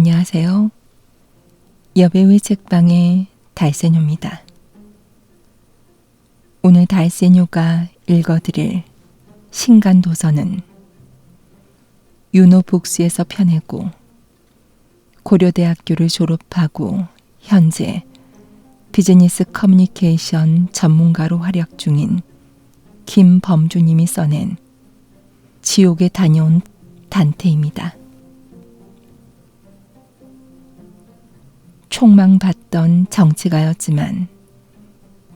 안녕하세요. 여배우의 책방의 달세뇨입니다. 오늘 달세뇨가 읽어드릴 신간도서는 유노북스에서 펴내고 고려대학교를 졸업하고 현재 비즈니스 커뮤니케이션 전문가로 활약 중인 김범주님이 써낸 지옥에 다녀온 단테입니다. 촉망받던 정치가였지만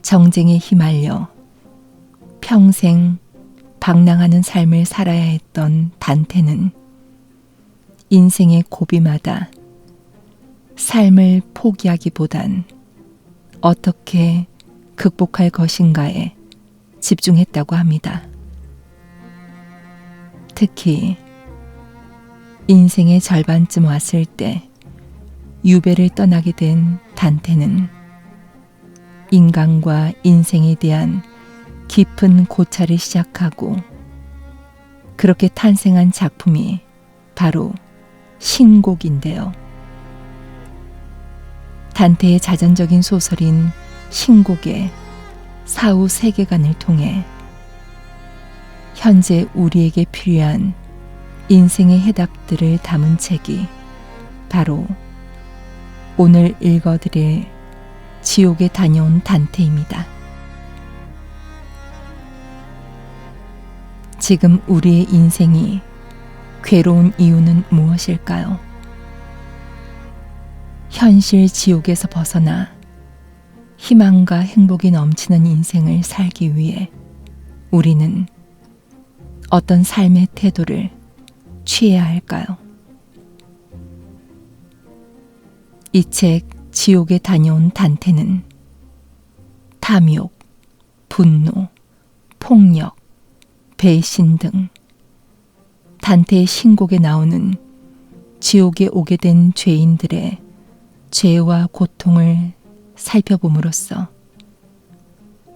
정쟁에 휘말려 평생 방랑하는 삶을 살아야 했던 단테는 인생의 고비마다 삶을 포기하기보단 어떻게 극복할 것인가에 집중했다고 합니다. 특히 인생의 절반쯤 왔을 때 유배를 떠나게 된 단테는 인간과 인생에 대한 깊은 고찰을 시작하고 그렇게 탄생한 작품이 바로 신곡인데요. 단테의 자전적인 소설인 신곡의 사후 세계관을 통해 현재 우리에게 필요한 인생의 해답들을 담은 책이 바로 오늘 읽어드릴 지옥에 다녀온 단테입니다. 지금 우리의 인생이 괴로운 이유는 무엇일까요? 현실 지옥에서 벗어나 희망과 행복이 넘치는 인생을 살기 위해 우리는 어떤 삶의 태도를 취해야 할까요? 이 책 지옥에 다녀온 단테는 탐욕, 분노, 폭력, 배신 등 단테의 신곡에 나오는 지옥에 오게 된 죄인들의 죄와 고통을 살펴봄으로써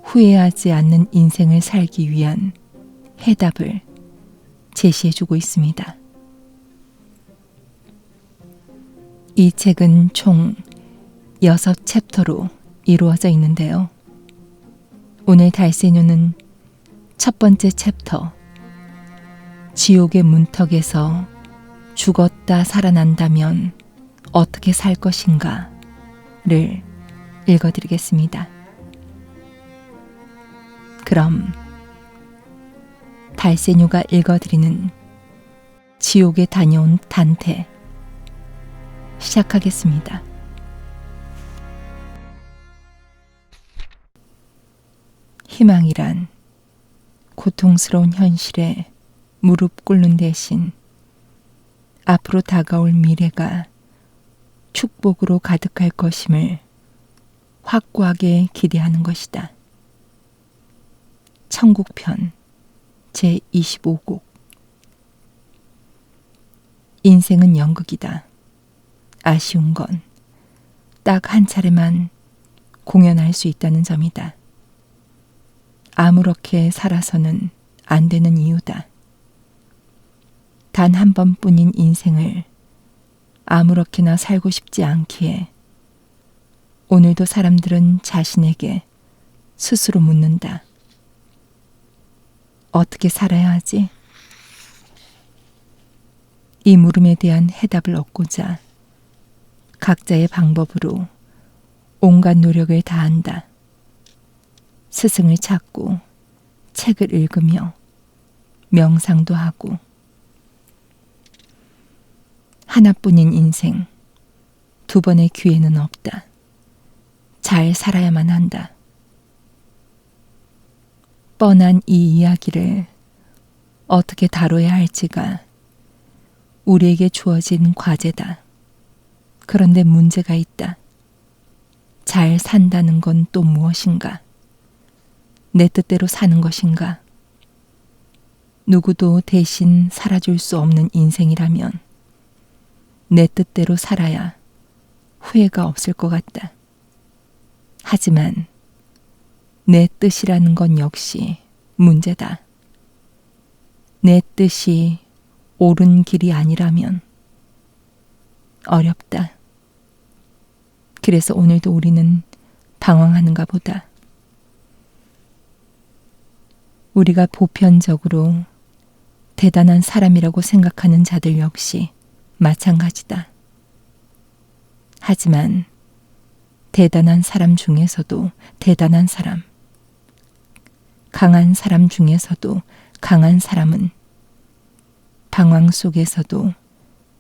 후회하지 않는 인생을 살기 위한 해답을 제시해주고 있습니다. 이 책은 총 6챕터로 이루어져 있는데요. 오늘 달세뇨는 첫 번째 챕터, 지옥의 문턱에서 죽었다 살아난다면 어떻게 살 것인가를 읽어드리겠습니다. 그럼 달세뇨가 읽어드리는 지옥에 다녀온 단테 시작하겠습니다. 희망이란 고통스러운 현실에 무릎 꿇는 대신 앞으로 다가올 미래가 축복으로 가득할 것임을 확고하게 기대하는 것이다. 천국편 제25곡. 인생은 연극이다. 아쉬운 건 딱 한 차례만 공연할 수 있다는 점이다. 아무렇게 살아서는 안 되는 이유다. 단 한 번뿐인 인생을 아무렇게나 살고 싶지 않기에 오늘도 사람들은 자신에게 스스로 묻는다. 어떻게 살아야 하지? 이 물음에 대한 해답을 얻고자 각자의 방법으로 온갖 노력을 다한다. 스승을 찾고 책을 읽으며 명상도 하고 하나뿐인 인생, 두 번의 기회는 없다. 잘 살아야만 한다. 뻔한 이 이야기를 어떻게 다뤄야 할지가 우리에게 주어진 과제다. 그런데 문제가 있다. 잘 산다는 건 또 무엇인가? 내 뜻대로 사는 것인가? 누구도 대신 살아줄 수 없는 인생이라면 내 뜻대로 살아야 후회가 없을 것 같다. 하지만 내 뜻이라는 건 역시 문제다. 내 뜻이 옳은 길이 아니라면 어렵다. 그래서 오늘도 우리는 방황하는가 보다. 우리가 보편적으로 대단한 사람이라고 생각하는 자들 역시 마찬가지다. 하지만 대단한 사람 중에서도 대단한 사람, 강한 사람 중에서도 강한 사람은 방황 속에서도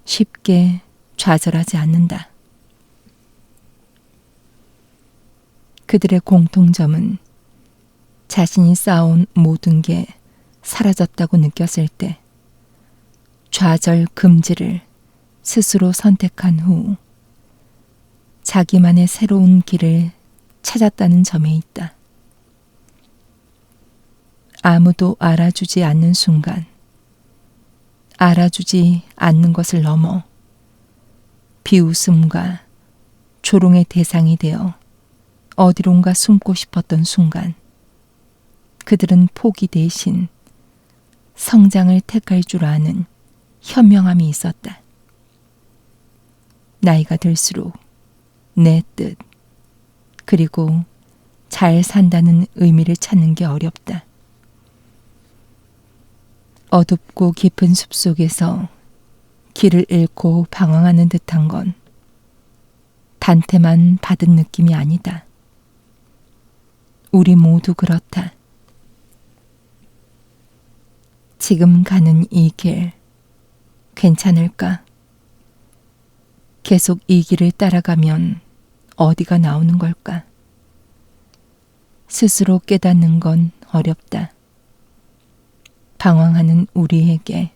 쉽게 좌절하지 않는다. 그들의 공통점은 자신이 쌓아온 모든 게 사라졌다고 느꼈을 때 좌절 금지를 스스로 선택한 후 자기만의 새로운 길을 찾았다는 점에 있다. 아무도 알아주지 않는 순간, 알아주지 않는 것을 넘어 비웃음과 조롱의 대상이 되어 어디론가 숨고 싶었던 순간, 그들은 포기 대신 성장을 택할 줄 아는 현명함이 있었다. 나이가 들수록 내 뜻, 그리고 잘 산다는 의미를 찾는 게 어렵다. 어둡고 깊은 숲속에서 길을 잃고 방황하는 듯한 건 단테만 받은 느낌이 아니다. 우리 모두 그렇다. 지금 가는 이 길 괜찮을까? 계속 이 길을 따라가면 어디가 나오는 걸까? 스스로 깨닫는 건 어렵다. 방황하는 우리에게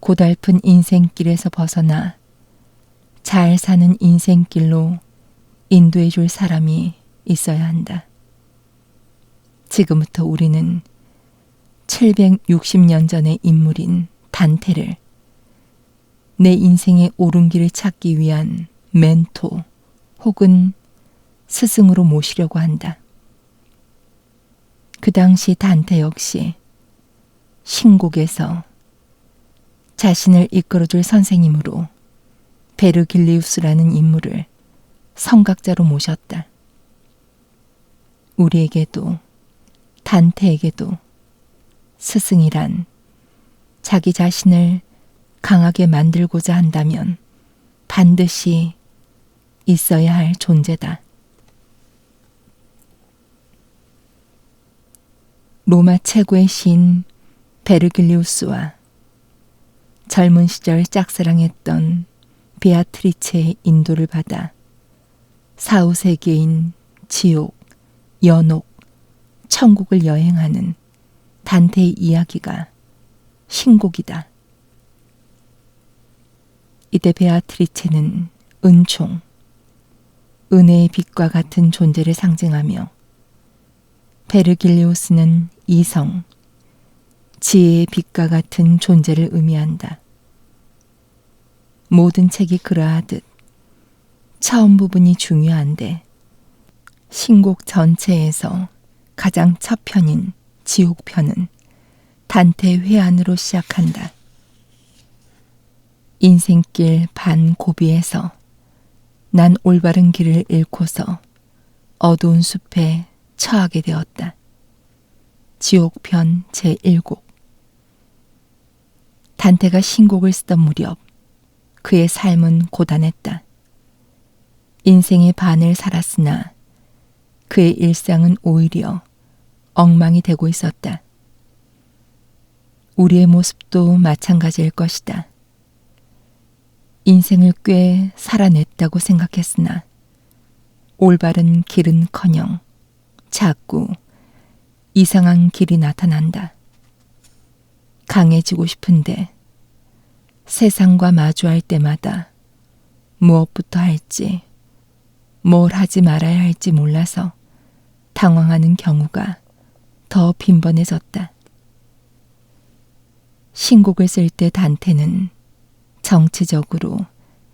고달픈 인생길에서 벗어나 잘 사는 인생길로 인도해 줄 사람이 있어야 한다. 지금부터 우리는 760년 전의 인물인 단테를 내 인생의 옳은 길을 찾기 위한 멘토 혹은 스승으로 모시려고 한다. 그 당시 단테 역시 신곡에서 자신을 이끌어줄 선생님으로 베르길리우스라는 인물을 성각자로 모셨다. 우리에게도 단테에게도 스승이란 자기 자신을 강하게 만들고자 한다면 반드시 있어야 할 존재다. 로마 최고의 시인 베르길리우스와 젊은 시절 짝사랑했던 베아트리체의 인도를 받아 사후세계인 지옥, 연옥, 천국을 여행하는 단테의 이야기가 신곡이다. 이때 베아트리체는 은총, 은혜의 빛과 같은 존재를 상징하며 베르길리우스는 이성, 지혜의 빛과 같은 존재를 의미한다. 모든 책이 그러하듯 처음 부분이 중요한데 신곡 전체에서 가장 첫 편인 지옥편은 단테 회한으로 시작한다. 인생길 반고비에서 난 올바른 길을 잃고서 어두운 숲에 처하게 되었다. 지옥편 제1곡. 단테가 신곡을 쓰던 무렵 그의 삶은 고단했다. 인생의 반을 살았으나 그의 일상은 오히려 엉망이 되고 있었다. 우리의 모습도 마찬가지일 것이다. 인생을 꽤 살아냈다고 생각했으나 올바른 길은커녕 자꾸 이상한 길이 나타난다. 강해지고 싶은데 세상과 마주할 때마다 무엇부터 할지, 뭘 하지 말아야 할지 몰라서 당황하는 경우가 더 빈번해졌다. 신곡을 쓸 때 단테는 정치적으로,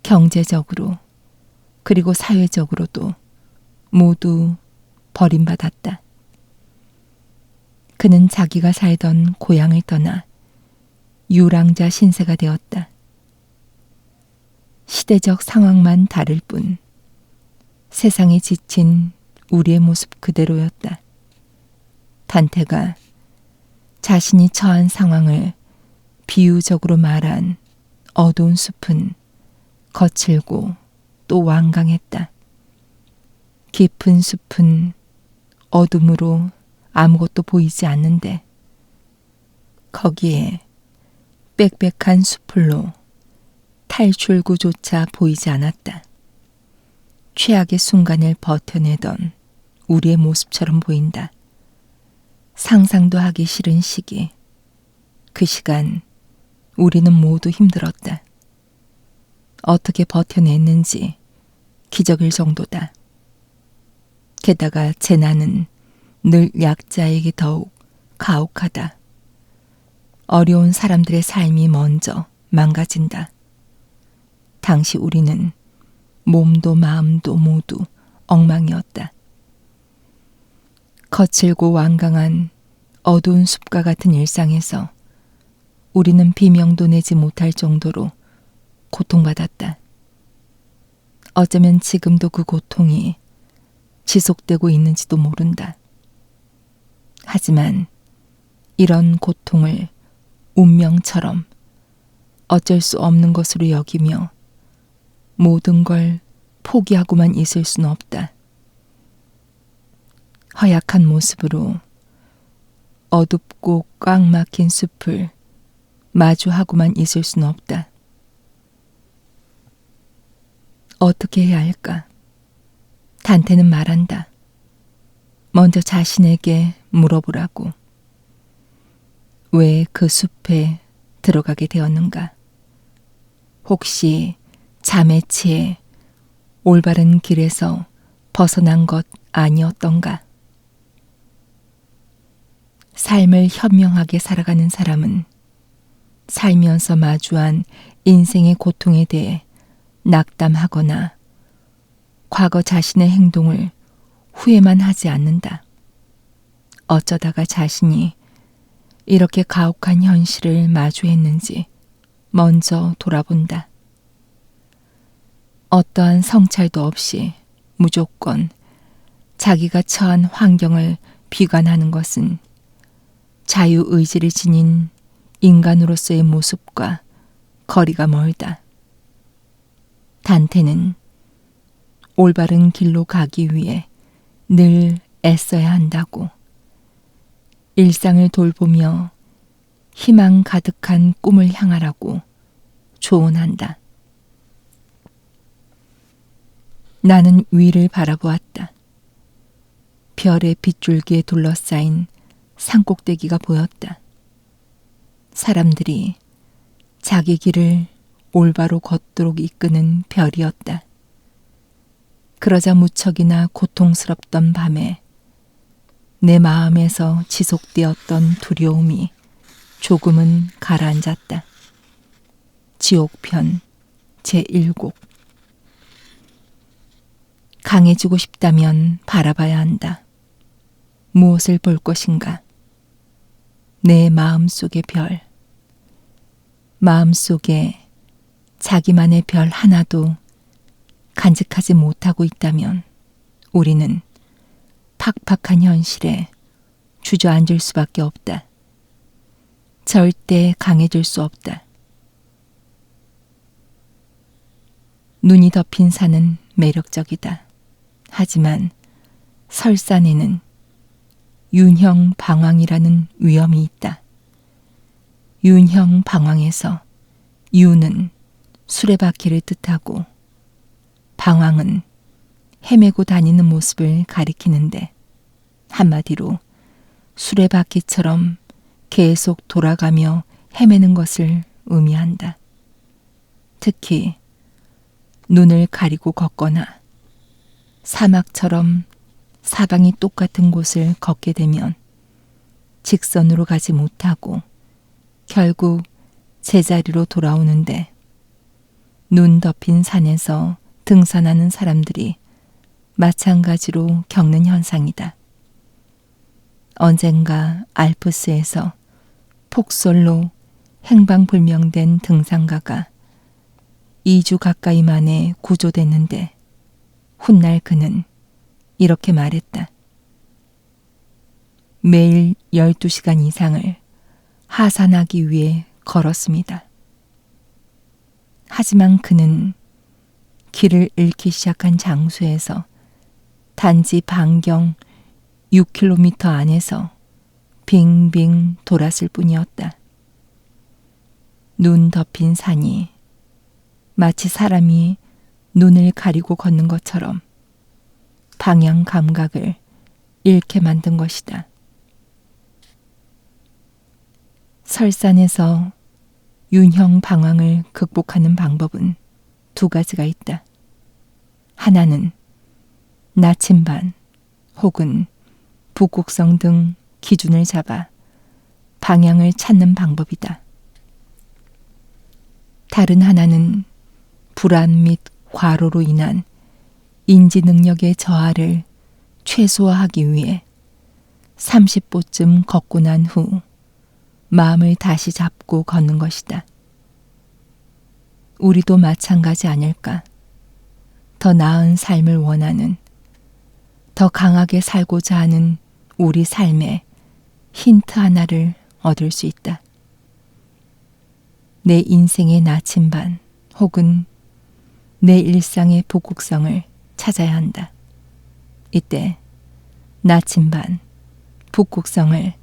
경제적으로, 그리고 사회적으로도 모두 버림받았다. 그는 자기가 살던 고향을 떠나 유랑자 신세가 되었다. 시대적 상황만 다를 뿐 세상에 지친 우리의 모습 그대로였다. 단테가 자신이 처한 상황을 비유적으로 말한 어두운 숲은 거칠고 또 완강했다. 깊은 숲은 어둠으로 아무것도 보이지 않는데 거기에 빽빽한 수풀로 탈출구조차 보이지 않았다. 최악의 순간을 버텨내던 우리의 모습처럼 보인다. 상상도 하기 싫은 시기. 그 시간 우리는 모두 힘들었다. 어떻게 버텨냈는지 기적일 정도다. 게다가 재난은 늘 약자에게 더욱 가혹하다. 어려운 사람들의 삶이 먼저 망가진다. 당시 우리는 몸도 마음도 모두 엉망이었다. 거칠고 완강한 어두운 숲과 같은 일상에서 우리는 비명도 내지 못할 정도로 고통받았다. 어쩌면 지금도 그 고통이 지속되고 있는지도 모른다. 하지만 이런 고통을 운명처럼 어쩔 수 없는 것으로 여기며 모든 걸 포기하고만 있을 수는 없다. 허약한 모습으로 어둡고 꽉 막힌 숲을 마주하고만 있을 수는 없다. 어떻게 해야 할까? 단테는 말한다. 먼저 자신에게 물어보라고. 왜 그 숲에 들어가게 되었는가? 혹시 잠에 취해 올바른 길에서 벗어난 것 아니었던가? 삶을 현명하게 살아가는 사람은 살면서 마주한 인생의 고통에 대해 낙담하거나 과거 자신의 행동을 후회만 하지 않는다. 어쩌다가 자신이 이렇게 가혹한 현실을 마주했는지 먼저 돌아본다. 어떠한 성찰도 없이 무조건 자기가 처한 환경을 비관하는 것은 자유의지를 지닌 인간으로서의 모습과 거리가 멀다. 단테는 올바른 길로 가기 위해 늘 애써야 한다고. 일상을 돌보며 희망 가득한 꿈을 향하라고 조언한다. 나는 위를 바라보았다. 별의 빗줄기에 둘러싸인 산꼭대기가 보였다. 사람들이 자기 길을 올바로 걷도록 이끄는 별이었다. 그러자 무척이나 고통스럽던 밤에 내 마음에서 지속되었던 두려움이 조금은 가라앉았다. 지옥편 제1곡. 강해지고 싶다면 바라봐야 한다. 무엇을 볼 것인가? 내 마음속의 별. 마음속에 자기만의 별 하나도 간직하지 못하고 있다면 우리는 팍팍한 현실에 주저앉을 수밖에 없다. 절대 강해질 수 없다. 눈이 덮인 산은 매력적이다. 하지만 설산에는 윤형 방황이라는 위험이 있다. 윤형 방황에서 유는 수레바퀴를 뜻하고 방황은 헤매고 다니는 모습을 가리키는데 한마디로 수레바퀴처럼 계속 돌아가며 헤매는 것을 의미한다. 특히 눈을 가리고 걷거나 사막처럼 사방이 똑같은 곳을 걷게 되면 직선으로 가지 못하고 결국 제자리로 돌아오는데 눈 덮인 산에서 등산하는 사람들이 마찬가지로 겪는 현상이다. 언젠가 알프스에서 폭설로 행방불명된 등산가가 2주 가까이 만에 구조됐는데 훗날 그는 이렇게 말했다. 매일 12시간 이상을 하산하기 위해 걸었습니다. 하지만 그는 길을 잃기 시작한 장소에서 단지 반경 6km 안에서 빙빙 돌았을 뿐이었다. 눈 덮인 산이 마치 사람이 눈을 가리고 걷는 것처럼 방향 감각을 잃게 만든 것이다. 설산에서 윤형 방황을 극복하는 방법은 두 가지가 있다. 하나는 나침반 혹은 북극성 등 기준을 잡아 방향을 찾는 방법이다. 다른 하나는 불안 및 과로로 인한 인지 능력의 저하를 최소화하기 위해 30보쯤 걷고 난 후 마음을 다시 잡고 걷는 것이다. 우리도 마찬가지 아닐까? 더 나은 삶을 원하는, 더 강하게 살고자 하는 우리 삶의 힌트 하나를 얻을 수 있다. 내 인생의 나침반 혹은 내 일상의 북극성을 찾아야 한다. 이때 나침반, 북극성을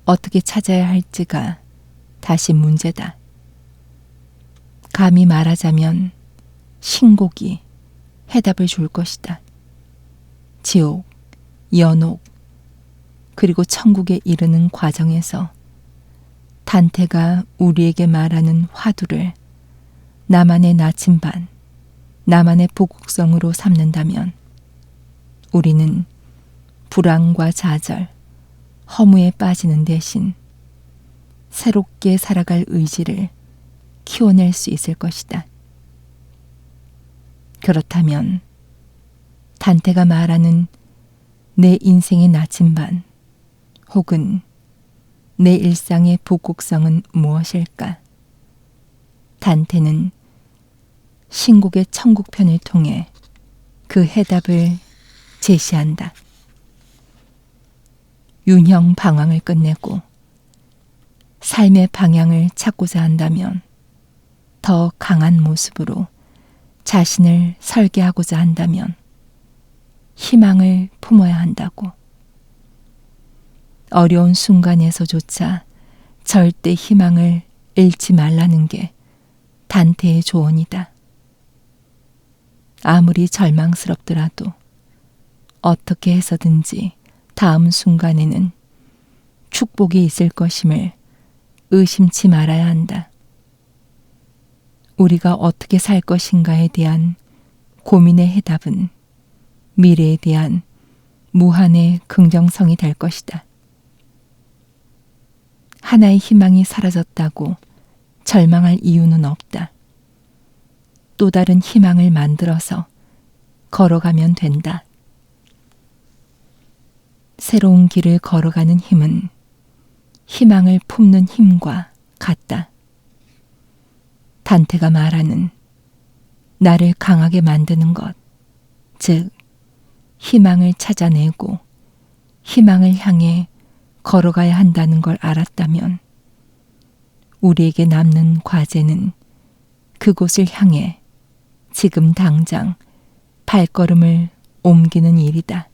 어떻게 찾아야 할지가 다시 문제다. 감히 말하자면 신곡이 해답을 줄 것이다. 지옥, 연옥, 그리고 천국에 이르는 과정에서 단테가 우리에게 말하는 화두를 나만의 나침반, 나만의 북극성으로 삼는다면 우리는 불안과 좌절, 허무에 빠지는 대신 새롭게 살아갈 의지를 키워낼 수 있을 것이다. 그렇다면 단테가 말하는 내 인생의 나침반 혹은 내 일상의 북극성은 무엇일까? 단테는 신곡의 천국편을 통해 그 해답을 제시한다. 윤형 방황을 끝내고 삶의 방향을 찾고자 한다면 더 강한 모습으로 자신을 설계하고자 한다면 희망을 품어야 한다고. 어려운 순간에서조차 절대 희망을 잃지 말라는 게 단테의 조언이다. 아무리 절망스럽더라도 어떻게 해서든지 다음 순간에는 축복이 있을 것임을 의심치 말아야 한다. 우리가 어떻게 살 것인가에 대한 고민의 해답은 미래에 대한 무한의 긍정성이 될 것이다. 하나의 희망이 사라졌다고 절망할 이유는 없다. 또 다른 희망을 만들어서 걸어가면 된다. 새로운 길을 걸어가는 힘은 희망을 품는 힘과 같다. 단테가 말하는 나를 강하게 만드는 것, 즉 희망을 찾아내고 희망을 향해 걸어가야 한다는 걸 알았다면 우리에게 남는 과제는 그곳을 향해 지금 당장 발걸음을 옮기는 일이다.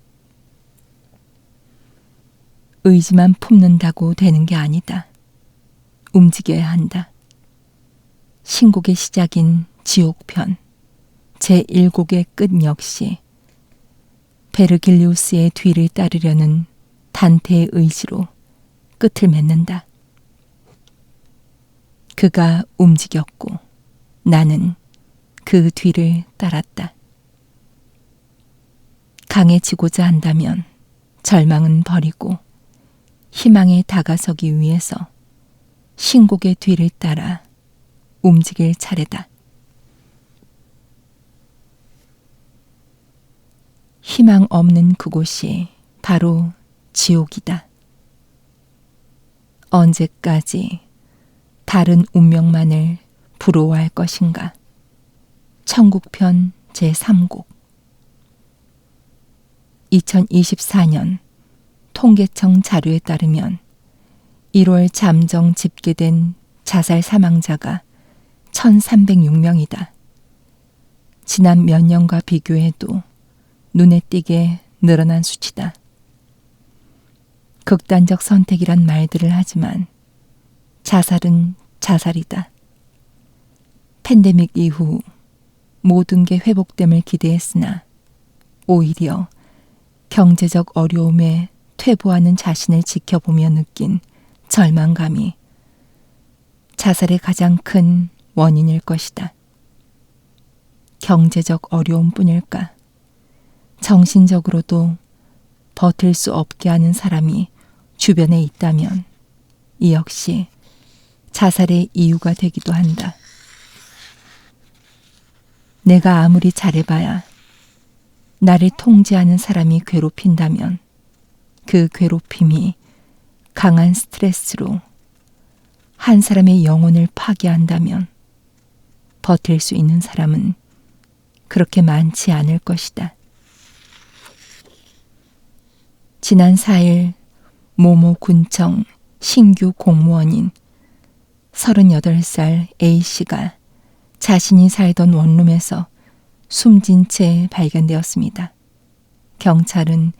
의지만 품는다고 되는 게 아니다. 움직여야 한다. 신곡의 시작인 지옥편 제1곡의 끝 역시 베르길리우스의 뒤를 따르려는 단테의 의지로 끝을 맺는다. 그가 움직였고 나는 그 뒤를 따랐다. 강해지고자 한다면 절망은 버리고 희망에 다가서기 위해서 신곡의 뒤를 따라 움직일 차례다. 희망 없는 그곳이 바로 지옥이다. 언제까지 다른 운명만을 부러워할 것인가? 천국편 제3곡 2024년 통계청 자료에 따르면 1월 잠정 집계된 자살 사망자가 1,306명이다. 지난 몇 년과 비교해도 눈에 띄게 늘어난 수치다. 극단적 선택이란 말들을 하지만 자살은 자살이다. 팬데믹 이후 모든 게 회복됨을 기대했으나 오히려 경제적 어려움에 퇴보하는 자신을 지켜보며 느낀 절망감이 자살의 가장 큰 원인일 것이다. 경제적 어려움뿐일까? 정신적으로도 버틸 수 없게 하는 사람이 주변에 있다면 이 역시 자살의 이유가 되기도 한다. 내가 아무리 잘해봐야 나를 통제하는 사람이 괴롭힌다면 그 괴롭힘이 강한 스트레스로 한 사람의 영혼을 파괴한다면 버틸 수 있는 사람은 그렇게 많지 않을 것이다. 지난 4일 모모 군청 신규 공무원인 38살 A씨가 자신이 살던 원룸에서 숨진 채 발견되었습니다. 경찰은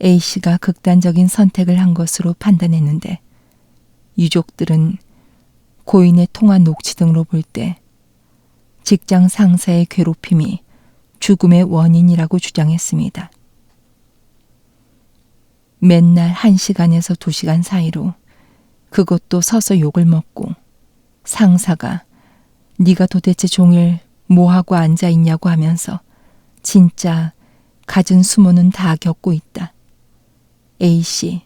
A씨가 극단적인 선택을 한 것으로 판단했는데 유족들은 고인의 통화 녹취 등으로 볼 때 직장 상사의 괴롭힘이 죽음의 원인이라고 주장했습니다. 맨날 1시간에서 2시간 사이로 그것도 서서 욕을 먹고 상사가 네가 도대체 종일 뭐하고 앉아있냐고 하면서 진짜 갖은 수모는 다 겪고 있다. A씨,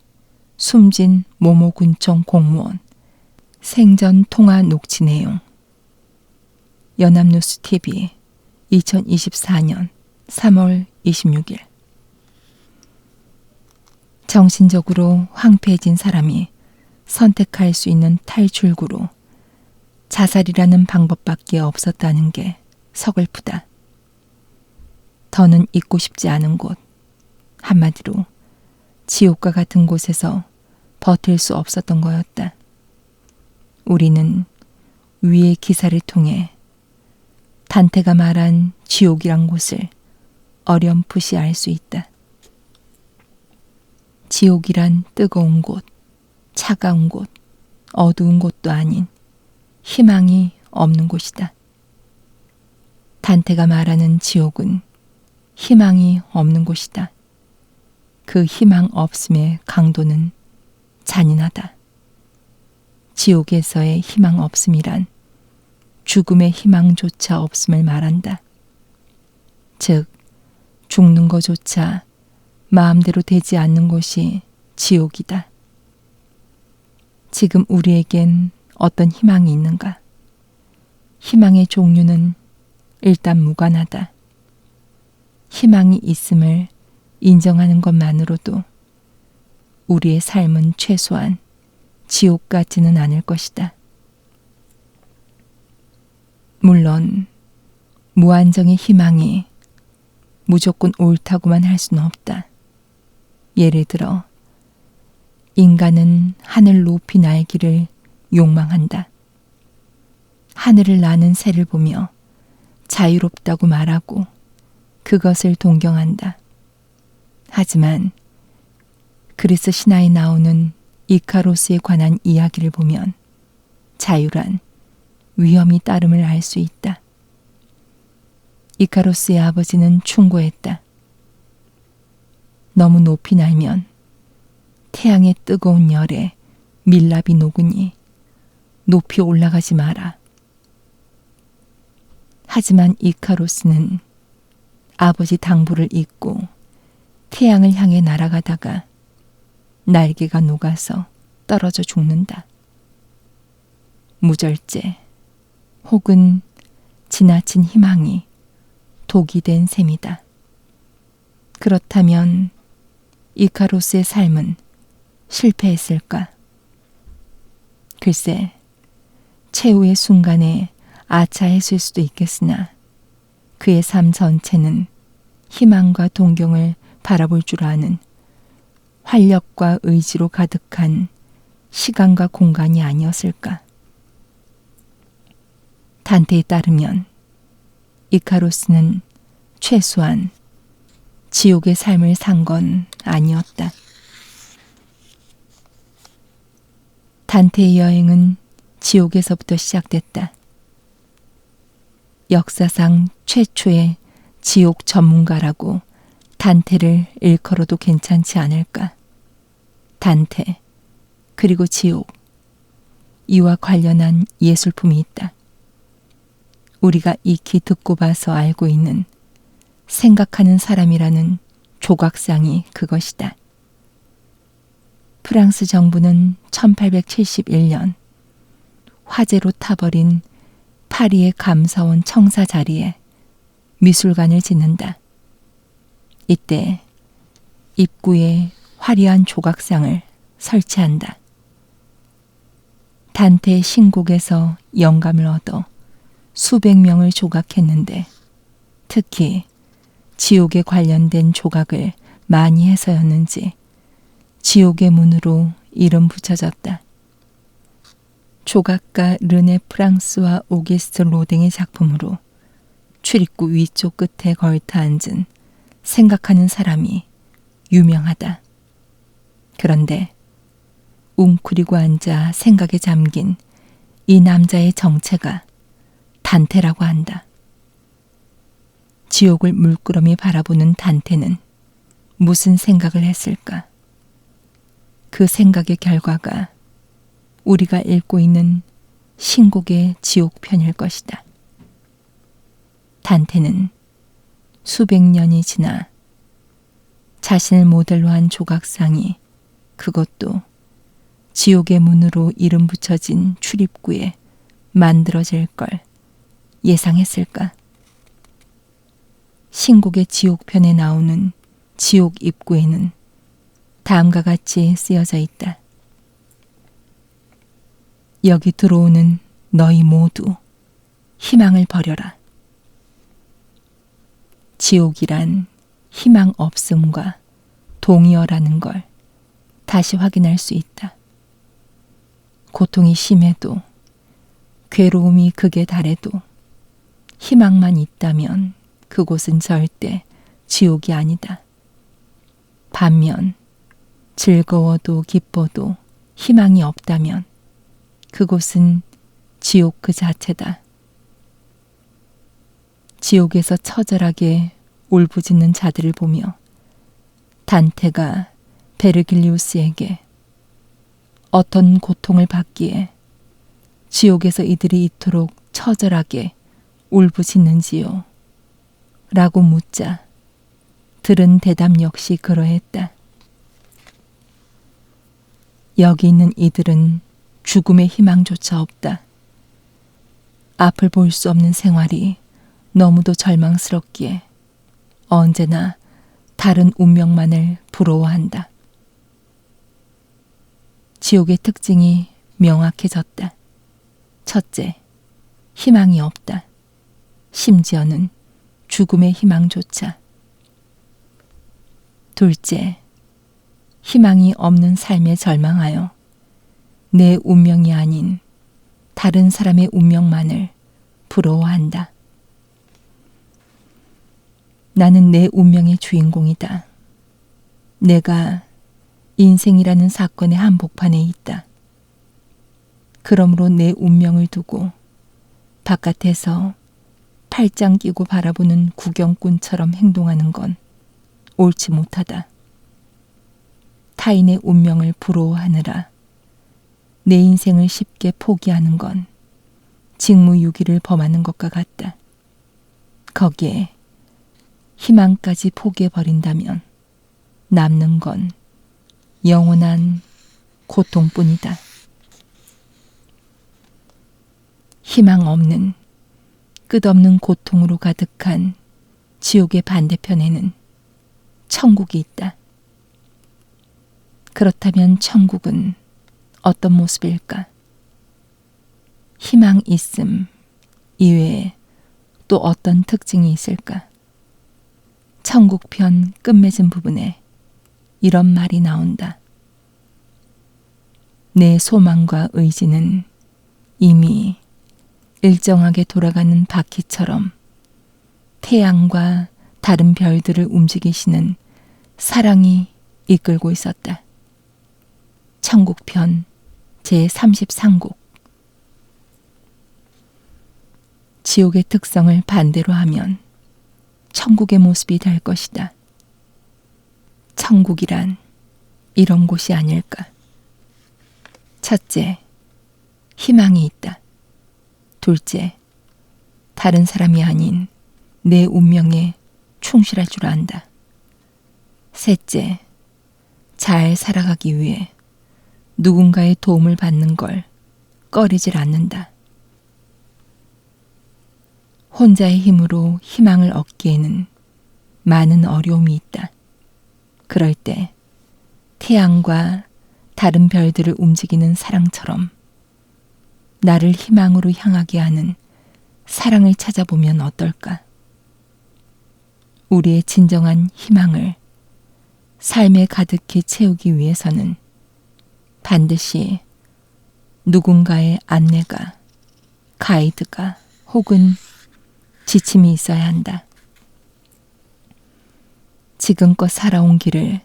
숨진 모모군청 공무원, 생전 통화 녹취 내용. 연합뉴스TV 2024년 3월 26일 정신적으로 황폐해진 사람이 선택할 수 있는 탈출구로 자살이라는 방법밖에 없었다는 게 서글프다. 더는 있고 싶지 않은 곳, 한마디로 지옥과 같은 곳에서 버틸 수 없었던 거였다. 우리는 위의 기사를 통해 단테가 말한 지옥이란 곳을 어렴풋이 알 수 있다. 지옥이란 뜨거운 곳, 차가운 곳, 어두운 곳도 아닌 희망이 없는 곳이다. 단테가 말하는 지옥은 희망이 없는 곳이다. 그 희망 없음의 강도는 잔인하다. 지옥에서의 희망 없음이란 죽음의 희망조차 없음을 말한다. 즉, 죽는 것조차 마음대로 되지 않는 곳이 지옥이다. 지금 우리에겐 어떤 희망이 있는가? 희망의 종류는 일단 무관하다. 희망이 있음을 인정하는 것만으로도 우리의 삶은 최소한 지옥 같지는 않을 것이다. 물론 무한정의 희망이 무조건 옳다고만 할 수는 없다. 예를 들어 인간은 하늘 높이 날기를 욕망한다. 하늘을 나는 새를 보며 자유롭다고 말하고 그것을 동경한다. 하지만 그리스 신화에 나오는 이카로스에 관한 이야기를 보면 자유란 위험이 따름을 알 수 있다. 이카로스의 아버지는 충고했다. 너무 높이 날면 태양의 뜨거운 열에 밀랍이 녹으니 높이 올라가지 마라. 하지만 이카로스는 아버지 당부를 잊고 태양을 향해 날아가다가 날개가 녹아서 떨어져 죽는다. 무절제 혹은 지나친 희망이 독이 된 셈이다. 그렇다면 이카로스의 삶은 실패했을까? 글쎄, 최후의 순간에 아차했을 수도 있겠으나 그의 삶 전체는 희망과 동경을 바라볼 줄 아는 활력과 의지로 가득한 시간과 공간이 아니었을까. 단테에 따르면 이카루스는 최소한 지옥의 삶을 산 건 아니었다. 단테의 여행은 지옥에서부터 시작됐다. 역사상 최초의 지옥 전문가라고 단테를 일컬어도 괜찮지 않을까. 단테, 그리고 지옥, 이와 관련한 예술품이 있다. 우리가 익히 듣고 봐서 알고 있는 생각하는 사람이라는 조각상이 그것이다. 프랑스 정부는 1871년 화재로 타버린 파리의 감사원 청사 자리에 미술관을 짓는다. 이때 입구에 화려한 조각상을 설치한다. 단테의 신곡에서 영감을 얻어 수백 명을 조각했는데 특히 지옥에 관련된 조각을 많이 해서였는지 지옥의 문으로 이름 붙여졌다. 조각가 르네 프랑스와 오기스트 로댕의 작품으로 출입구 위쪽 끝에 걸터 앉은 생각하는 사람이 유명하다. 그런데 웅크리고 앉아 생각에 잠긴 이 남자의 정체가 단테라고 한다. 지옥을 물끄러미 바라보는 단테는 무슨 생각을 했을까? 그 생각의 결과가 우리가 읽고 있는 신곡의 지옥편일 것이다. 단테는 수백 년이 지나 자신을 모델로 한 조각상이 그것도 지옥의 문으로 이름 붙여진 출입구에 만들어질 걸 예상했을까? 신곡의 지옥편에 나오는 지옥 입구에는 다음과 같이 쓰여져 있다. 여기 들어오는 너희 모두 희망을 버려라. 지옥이란 희망 없음과 동의어라는 걸 다시 확인할 수 있다. 고통이 심해도 괴로움이 극에 달해도 희망만 있다면 그곳은 절대 지옥이 아니다. 반면 즐거워도 기뻐도 희망이 없다면 그곳은 지옥 그 자체다. 지옥에서 처절하게 울부짖는 자들을 보며 단테가 베르길리우스에게 어떤 고통을 받기에 지옥에서 이들이 이토록 처절하게 울부짖는지요? 라고 묻자 들은 대답 역시 그러했다. 여기 있는 이들은 죽음의 희망조차 없다. 앞을 볼 수 없는 생활이 너무도 절망스럽기에 언제나 다른 운명만을 부러워한다. 지옥의 특징이 명확해졌다. 첫째, 희망이 없다. 심지어는 죽음의 희망조차. 둘째, 희망이 없는 삶에 절망하여 내 운명이 아닌 다른 사람의 운명만을 부러워한다. 나는 내 운명의 주인공이다. 내가 인생이라는 사건의 한복판에 있다. 그러므로 내 운명을 두고 바깥에서 팔짱 끼고 바라보는 구경꾼처럼 행동하는 건 옳지 못하다. 타인의 운명을 부러워하느라 내 인생을 쉽게 포기하는 건 직무유기를 범하는 것과 같다. 거기에 희망까지 포기해버린다면 남는 건 영원한 고통뿐이다. 희망 없는 끝없는 고통으로 가득한 지옥의 반대편에는 천국이 있다. 그렇다면 천국은 어떤 모습일까? 희망 있음 이외에 또 어떤 특징이 있을까? 천국편 끝맺은 부분에 이런 말이 나온다. 내 소망과 의지는 이미 일정하게 돌아가는 바퀴처럼 태양과 다른 별들을 움직이시는 사랑이 이끌고 있었다. 천국편 제33곡. 지옥의 특성을 반대로 하면 천국의 모습이 될 것이다. 천국이란 이런 곳이 아닐까. 첫째, 희망이 있다. 둘째, 다른 사람이 아닌 내 운명에 충실할 줄 안다. 셋째, 잘 살아가기 위해 누군가의 도움을 받는 걸 꺼리질 않는다. 혼자의 힘으로 희망을 얻기에는 많은 어려움이 있다. 그럴 때 태양과 다른 별들을 움직이는 사랑처럼 나를 희망으로 향하게 하는 사랑을 찾아보면 어떨까? 우리의 진정한 희망을 삶에 가득히 채우기 위해서는 반드시 누군가의 안내가, 가이드가 혹은 지침이 있어야 한다. 지금껏 살아온 길을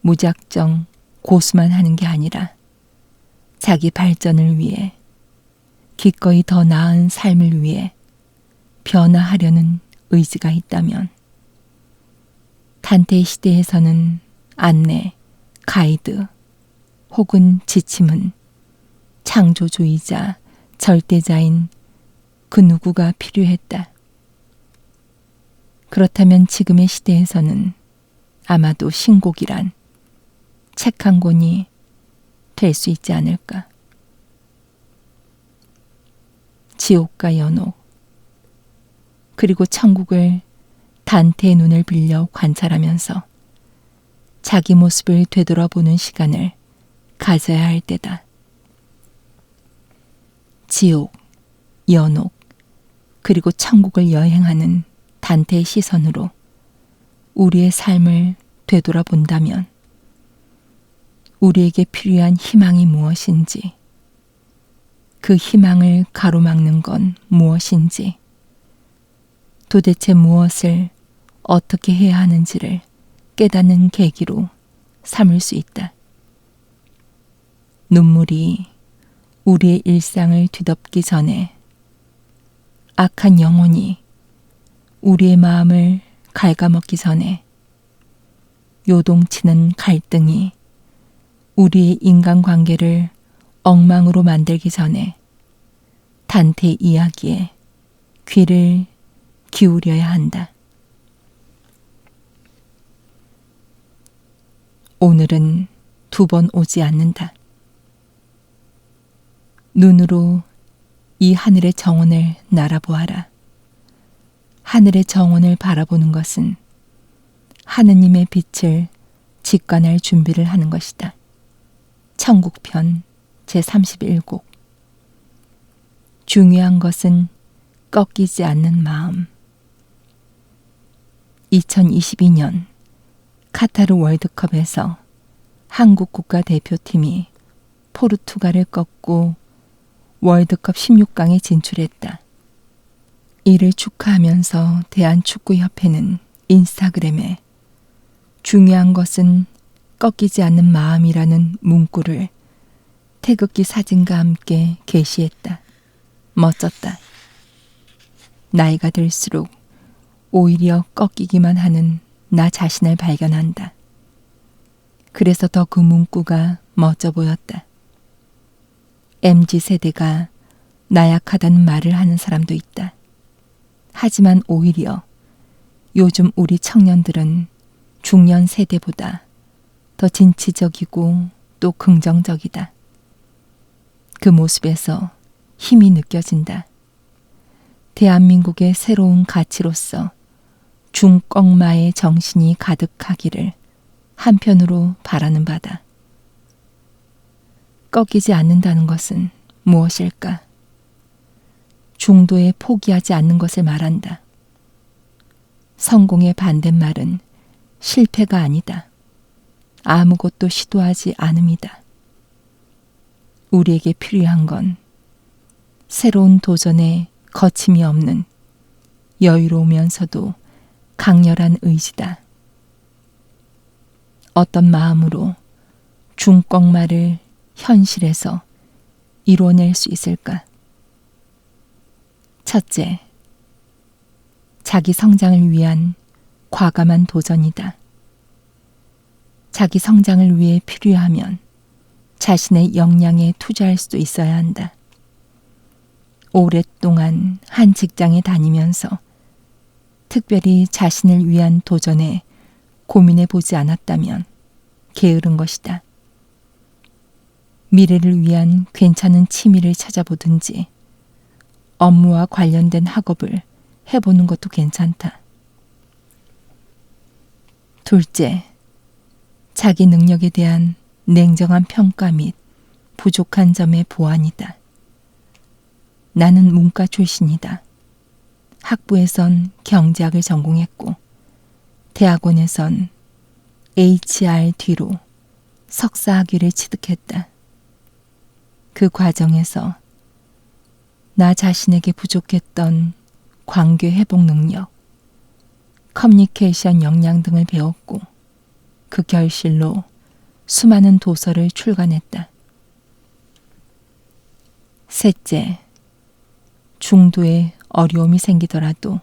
무작정 고수만 하는 게 아니라 자기 발전을 위해 기꺼이 더 나은 삶을 위해 변화하려는 의지가 있다면 단테의 시대에서는 안내, 가이드 혹은 지침은 창조주의자, 절대자인 그 누구가 필요했다. 그렇다면 지금의 시대에서는 아마도 신곡이란 책 한 권이 될 수 있지 않을까. 지옥과 연옥, 그리고 천국을 단테의 눈을 빌려 관찰하면서 자기 모습을 되돌아보는 시간을 가져야 할 때다. 지옥, 연옥, 그리고 천국을 여행하는 단테의 시선으로 우리의 삶을 되돌아본다면 우리에게 필요한 희망이 무엇인지, 그 희망을 가로막는 건 무엇인지, 도대체 무엇을 어떻게 해야 하는지를 깨닫는 계기로 삼을 수 있다. 눈물이 우리의 일상을 뒤덮기 전에 악한 영혼이 우리의 마음을 갉아먹기 전에 요동치는 갈등이 우리의 인간관계를 엉망으로 만들기 전에 단테 이야기에 귀를 기울여야 한다. 오늘은 2번 오지 않는다. 눈으로 이 하늘의 정원을 날아보아라. 하늘의 정원을 바라보는 것은 하느님의 빛을 직관할 준비를 하는 것이다. 천국편 제31곡. 중요한 것은 꺾이지 않는 마음. 2022년 카타르 월드컵에서 한국 국가대표팀이 포르투갈을 꺾고 월드컵 16강에 진출했다. 이를 축하하면서 대한축구협회는 인스타그램에 중요한 것은 꺾이지 않는 마음이라는 문구를 태극기 사진과 함께 게시했다. 멋졌다. 나이가 들수록 오히려 꺾이기만 하는 나 자신을 발견한다. 그래서 더 그 문구가 멋져 보였다. MZ세대가 나약하다는 말을 하는 사람도 있다. 하지만 오히려 요즘 우리 청년들은 중년 세대보다 더 진취적이고 또 긍정적이다. 그 모습에서 힘이 느껴진다. 대한민국의 새로운 가치로서 중꺾마의 정신이 가득하기를 한편으로 바라는 바다. 꺾이지 않는다는 것은 무엇일까? 중도에 포기하지 않는 것을 말한다. 성공의 반대말은 실패가 아니다. 아무것도 시도하지 않음이다. 우리에게 필요한 건 새로운 도전에 거침이 없는 여유로우면서도 강렬한 의지다. 어떤 마음으로 중꺾말을 현실에서 이뤄낼 수 있을까? 첫째, 자기 성장을 위한 과감한 도전이다. 자기 성장을 위해 필요하면 자신의 역량에 투자할 수도 있어야 한다. 오랫동안 한 직장에 다니면서 특별히 자신을 위한 도전에 고민해 보지 않았다면 게으른 것이다. 미래를 위한 괜찮은 취미를 찾아보든지 업무와 관련된 학업을 해보는 것도 괜찮다. 둘째, 자기 능력에 대한 냉정한 평가 및 부족한 점의 보완이다. 나는 문과 출신이다. 학부에선 경제학을 전공했고 대학원에선 HRD로 석사학위를 취득했다. 그 과정에서 나 자신에게 부족했던 관계 회복 능력, 커뮤니케이션 역량 등을 배웠고 그 결실로 수많은 도서를 출간했다. 셋째, 중도에 어려움이 생기더라도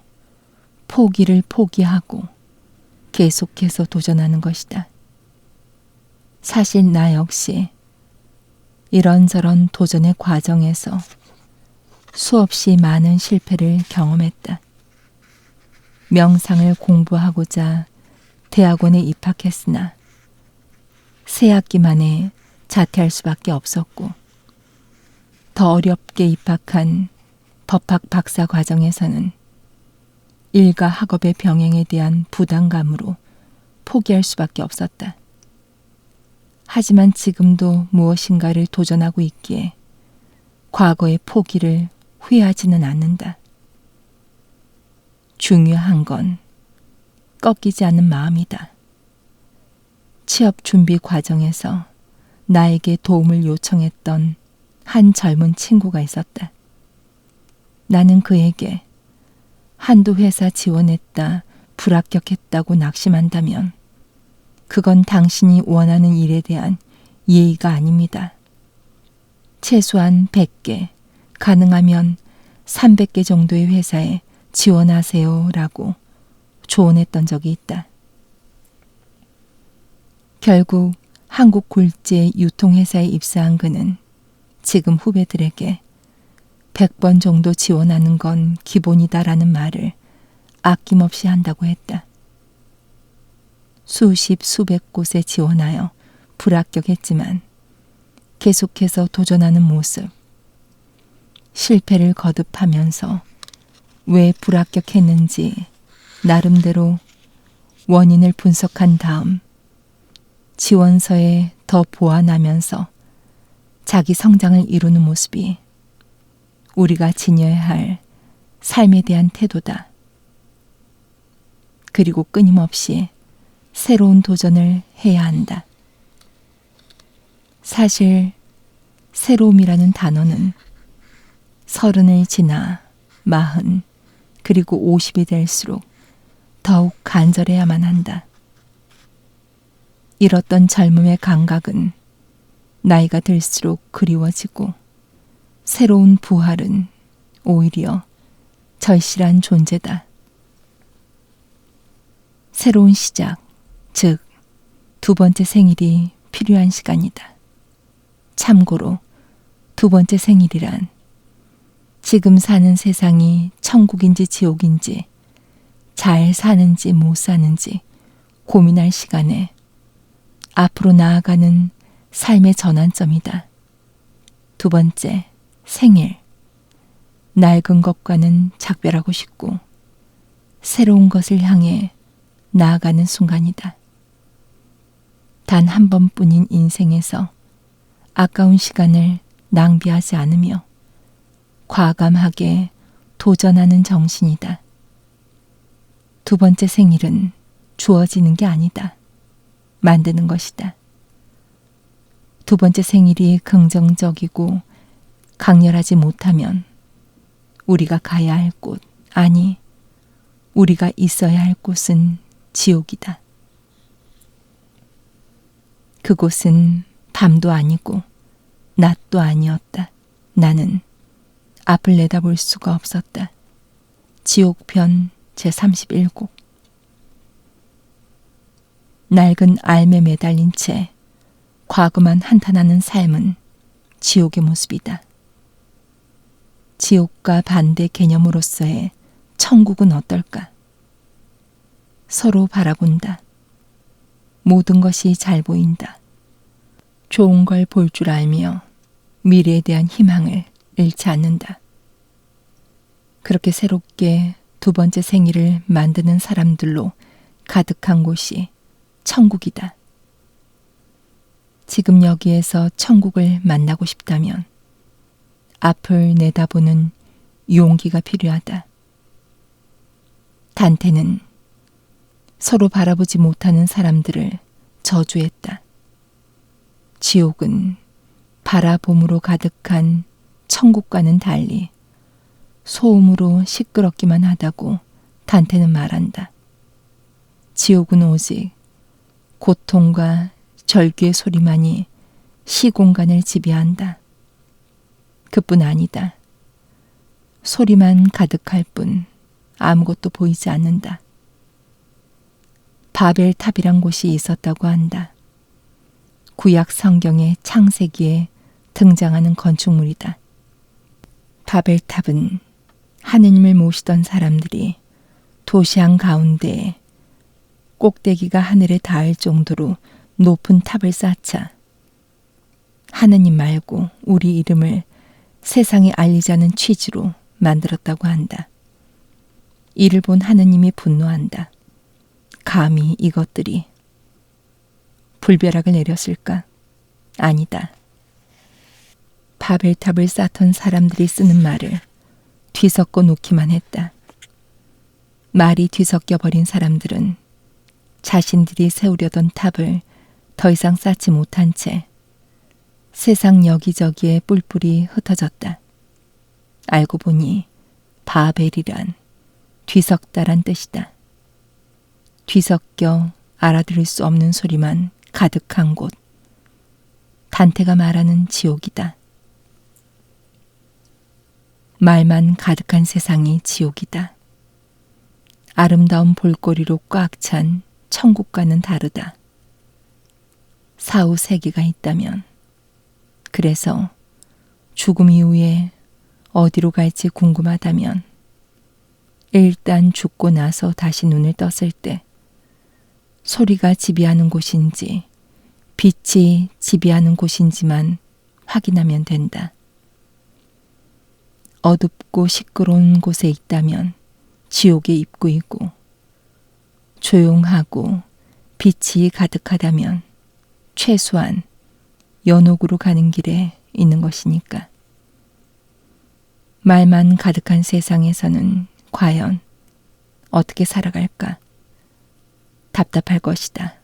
포기를 포기하고 계속해서 도전하는 것이다. 사실 나 역시 이런저런 도전의 과정에서 수없이 많은 실패를 경험했다. 명상을 공부하고자 대학원에 입학했으나 새 학기 만에 자퇴할 수밖에 없었고 더 어렵게 입학한 법학 박사 과정에서는 일과 학업의 병행에 대한 부담감으로 포기할 수밖에 없었다. 하지만 지금도 무엇인가를 도전하고 있기에 과거의 포기를 후회하지는 않는다. 중요한 건 꺾이지 않는 마음이다. 취업 준비 과정에서 나에게 도움을 요청했던 한 젊은 친구가 있었다. 나는 그에게 한두 회사 지원했다 불합격했다고 낙심한다면 그건 당신이 원하는 일에 대한 예의가 아닙니다. 최소한 100개, 가능하면 300개 정도의 회사에 지원하세요 라고 조언했던 적이 있다. 결국 한국 굴지의 유통회사에 입사한 그는 지금 후배들에게 100번 정도 지원하는 건 기본이다라는 말을 아낌없이 한다고 했다. 수십 수백 곳에 지원하여 불합격했지만 계속해서 도전하는 모습, 실패를 거듭하면서 왜 불합격했는지 나름대로 원인을 분석한 다음 지원서에 더 보완하면서 자기 성장을 이루는 모습이 우리가 지녀야 할 삶에 대한 태도다. 그리고 끊임없이 새로운 도전을 해야 한다. 사실 새로움이라는 단어는 30을 지나 40 그리고 50이 될수록 더욱 간절해야만 한다. 잃었던 젊음의 감각은 나이가 들수록 그리워지고 새로운 부활은 오히려 절실한 존재다. 새로운 시작, 즉 두 번째 생일이 필요한 시간이다. 참고로 두 번째 생일이란 지금 사는 세상이 천국인지 지옥인지 잘 사는지 못 사는지 고민할 시간에 앞으로 나아가는 삶의 전환점이다. 두 번째, 생일. 낡은 것과는 작별하고 싶고 새로운 것을 향해 나아가는 순간이다. 단 한 번뿐인 인생에서 아까운 시간을 낭비하지 않으며 과감하게 도전하는 정신이다. 두 번째 생일은 주어지는 게 아니다. 만드는 것이다. 두 번째 생일이 긍정적이고 강렬하지 못하면 우리가 가야 할 곳, 아니, 우리가 있어야 할 곳은 지옥이다. 그곳은 밤도 아니고 낮도 아니었다. 나는 앞을 내다볼 수가 없었다. 지옥편 제31곡. 낡은 알매 매달린 채 과거만 한탄하는 삶은 지옥의 모습이다. 지옥과 반대 개념으로서의 천국은 어떨까? 서로 바라본다. 모든 것이 잘 보인다. 좋은 걸 볼 줄 알며 미래에 대한 희망을 잃지 않는다. 그렇게 새롭게 두 번째 생일을 만드는 사람들로 가득한 곳이 천국이다. 지금 여기에서 천국을 만나고 싶다면 앞을 내다보는 용기가 필요하다. 단테는 서로 바라보지 못하는 사람들을 저주했다. 지옥은 바라봄으로 가득한 천국과는 달리 소음으로 시끄럽기만 하다고 단테는 말한다. 지옥은 오직 고통과 절규의 소리만이 시공간을 지배한다. 그뿐 아니다. 소리만 가득할 뿐 아무것도 보이지 않는다. 바벨탑이란 곳이 있었다고 한다. 구약 성경의 창세기에 등장하는 건축물이다. 바벨탑은 하느님을 모시던 사람들이 도시항 가운데에 꼭대기가 하늘에 닿을 정도로 높은 탑을 쌓자 하느님 말고 우리 이름을 세상에 알리자는 취지로 만들었다고 한다. 이를 본 하느님이 분노한다. 감히 이것들이 불벼락을 내렸을까? 아니다. 바벨탑을 쌓던 사람들이 쓰는 말을 뒤섞어 놓기만 했다. 말이 뒤섞여 버린 사람들은 자신들이 세우려던 탑을 더 이상 쌓지 못한 채 세상 여기저기에 뿔뿔이 흩어졌다. 알고 보니 바벨이란 뒤섞다란 뜻이다. 뒤섞여 알아들을 수 없는 소리만 가득한 곳. 단테가 말하는 지옥이다. 말만 가득한 세상이 지옥이다. 아름다운 볼거리로 꽉 찬 천국과는 다르다. 사후 세계가 있다면, 그래서 죽음 이후에 어디로 갈지 궁금하다면, 일단 죽고 나서 다시 눈을 떴을 때 소리가 지배하는 곳인지 빛이 지배하는 곳인지만 확인하면 된다. 어둡고 시끄러운 곳에 있다면 지옥의 입구이고, 조용하고 빛이 가득하다면 최소한 연옥으로 가는 길에 있는 것이니까. 말만 가득한 세상에서는 과연 어떻게 살아갈까? 답답할 것이다.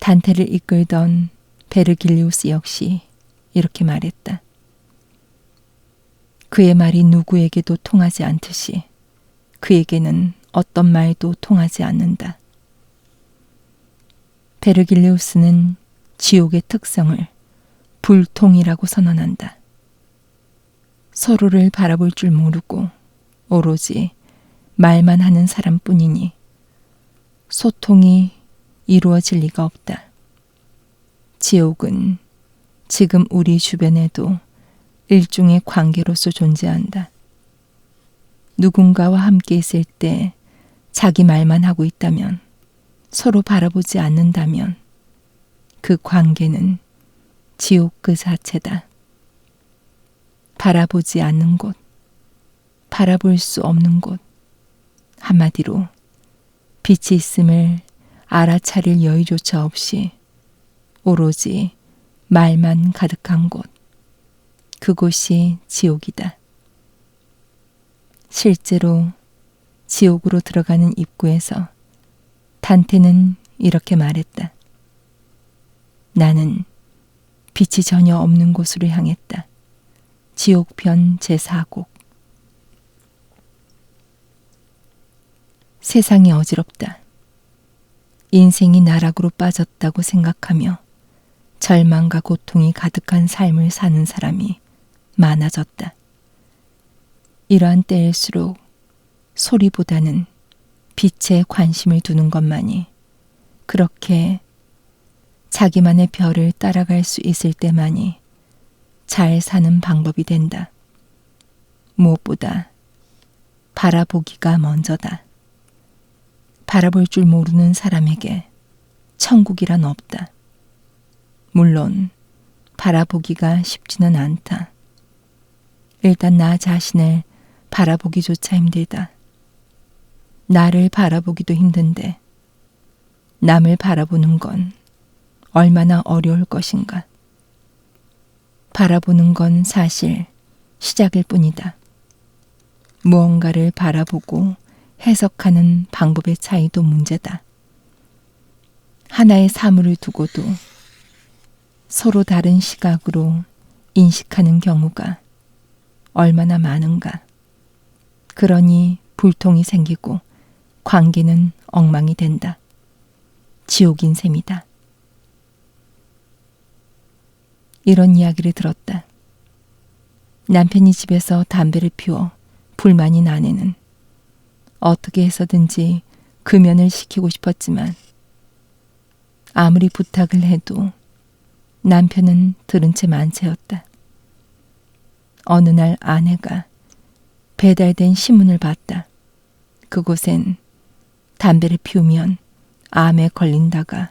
단테를 이끌던 베르길리우스 역시 이렇게 말했다. 그의 말이 누구에게도 통하지 않듯이 그에게는 어떤 말도 통하지 않는다. 베르길리우스는 지옥의 특성을 불통이라고 선언한다. 서로를 바라볼 줄 모르고 오로지 말만 하는 사람뿐이니 소통이 이루어질 리가 없다. 지옥은 지금 우리 주변에도 일종의 관계로서 존재한다. 누군가와 함께 있을 때 자기 말만 하고 있다면, 서로 바라보지 않는다면 그 관계는 지옥 그 자체다. 바라보지 않는 곳, 바라볼 수 없는 곳, 한마디로 빛이 있음을 알아차릴 여유조차 없이 오로지 말만 가득한 곳, 그곳이 지옥이다. 실제로 지옥으로 들어가는 입구에서 단테는 이렇게 말했다. 나는 빛이 전혀 없는 곳으로 향했다. 지옥편 제4곡. 세상이 어지럽다. 인생이 나락으로 빠졌다고 생각하며 절망과 고통이 가득한 삶을 사는 사람이 많아졌다. 이러한 때일수록 소리보다는 빛에 관심을 두는 것만이 그렇게 자기만의 별을 따라갈 수 있을 때만이 잘 사는 방법이 된다. 무엇보다 바라보기가 먼저다. 바라볼 줄 모르는 사람에게 천국이란 없다. 물론 바라보기가 쉽지는 않다. 일단 나 자신을 바라보기조차 힘들다. 나를 바라보기도 힘든데 남을 바라보는 건 얼마나 어려울 것인가. 바라보는 건 사실 시작일 뿐이다. 무언가를 바라보고 해석하는 방법의 차이도 문제다. 하나의 사물을 두고도 서로 다른 시각으로 인식하는 경우가 얼마나 많은가. 그러니 불통이 생기고 관계는 엉망이 된다. 지옥인 셈이다. 이런 이야기를 들었다. 남편이 집에서 담배를 피워 불만이 나네는 어떻게 해서든지 금연을 시키고 싶었지만 아무리 부탁을 해도 남편은 들은 채 만채였다. 어느 날 아내가 배달된 신문을 봤다. 그곳엔 담배를 피우면 암에 걸린다가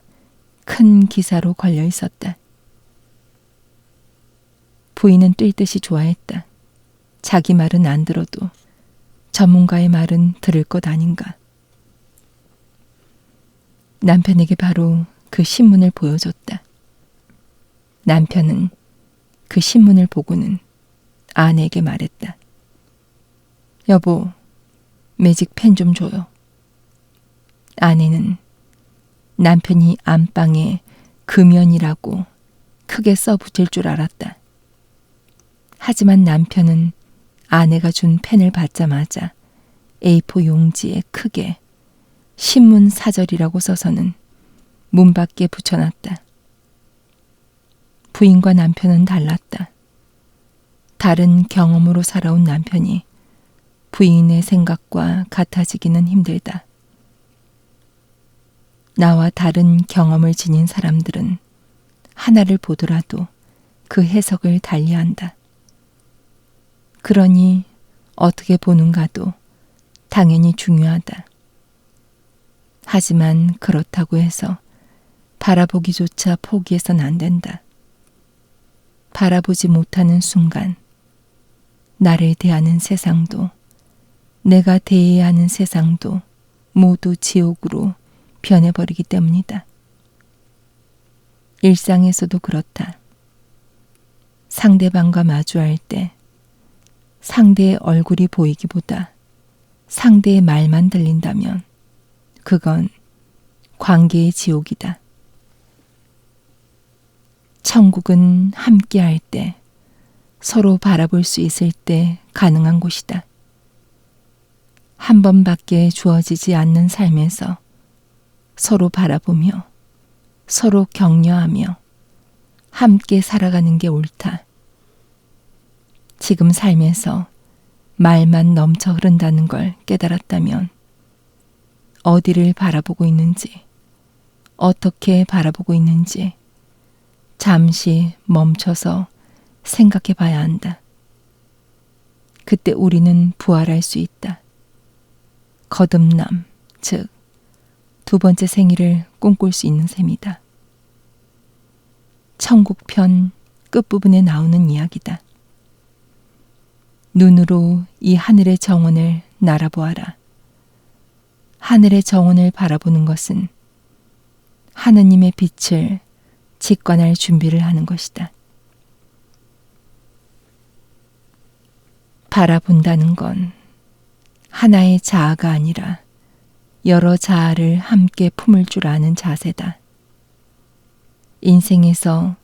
큰 기사로 걸려 있었다. 부인은 뛸 듯이 좋아했다. 자기 말은 안 들어도 전문가의 말은 들을 것 아닌가. 남편에게 바로 그 신문을 보여줬다. 남편은 그 신문을 보고는 아내에게 말했다. 여보, 매직 펜 좀 줘요. 아내는 남편이 안방에 금연이라고 크게 써붙일 줄 알았다. 하지만 남편은 아내가 준 펜을 받자마자 A4 용지에 크게 신문 사절이라고 써서는 문 밖에 붙여놨다. 부인과 남편은 달랐다. 다른 경험으로 살아온 남편이 부인의 생각과 같아지기는 힘들다. 나와 다른 경험을 지닌 사람들은 하나를 보더라도 그 해석을 달리한다. 그러니 어떻게 보는가도 당연히 중요하다. 하지만 그렇다고 해서 바라보기조차 포기해선 안 된다. 바라보지 못하는 순간 나를 대하는 세상도 내가 대해야 하는 세상도 모두 지옥으로 변해버리기 때문이다. 일상에서도 그렇다. 상대방과 마주할 때 상대의 얼굴이 보이기보다 상대의 말만 들린다면 그건 관계의 지옥이다. 천국은 함께할 때, 서로 바라볼 수 있을 때 가능한 곳이다. 한 번밖에 주어지지 않는 삶에서 서로 바라보며 서로 격려하며 함께 살아가는 게 옳다. 지금 삶에서 말만 넘쳐 흐른다는 걸 깨달았다면 어디를 바라보고 있는지, 어떻게 바라보고 있는지 잠시 멈춰서 생각해 봐야 한다. 그때 우리는 부활할 수 있다. 거듭남, 즉 두 번째 생일을 꿈꿀 수 있는 셈이다. 천국편 끝부분에 나오는 이야기다. 눈으로 이 하늘의 정원을 날아보아라. 하늘의 정원을 바라보는 것은 하느님의 빛을 직관할 준비를 하는 것이다. 바라본다는 건 하나의 자아가 아니라 여러 자아를 함께 품을 줄 아는 자세다. 인생에서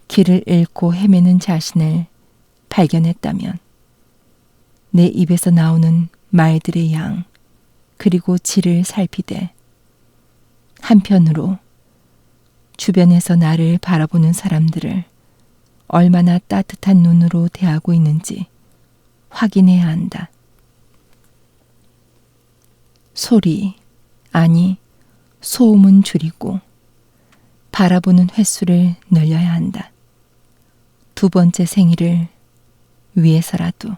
길을 잃고 헤매는 자신을 발견했다면 내 입에서 나오는 말들의 양 그리고 질을 살피되 한편으로 주변에서 나를 바라보는 사람들을 얼마나 따뜻한 눈으로 대하고 있는지 확인해야 한다. 소리, 아니 소음은 줄이고 바라보는 횟수를 늘려야 한다. 두 번째 생일을 위해서라도.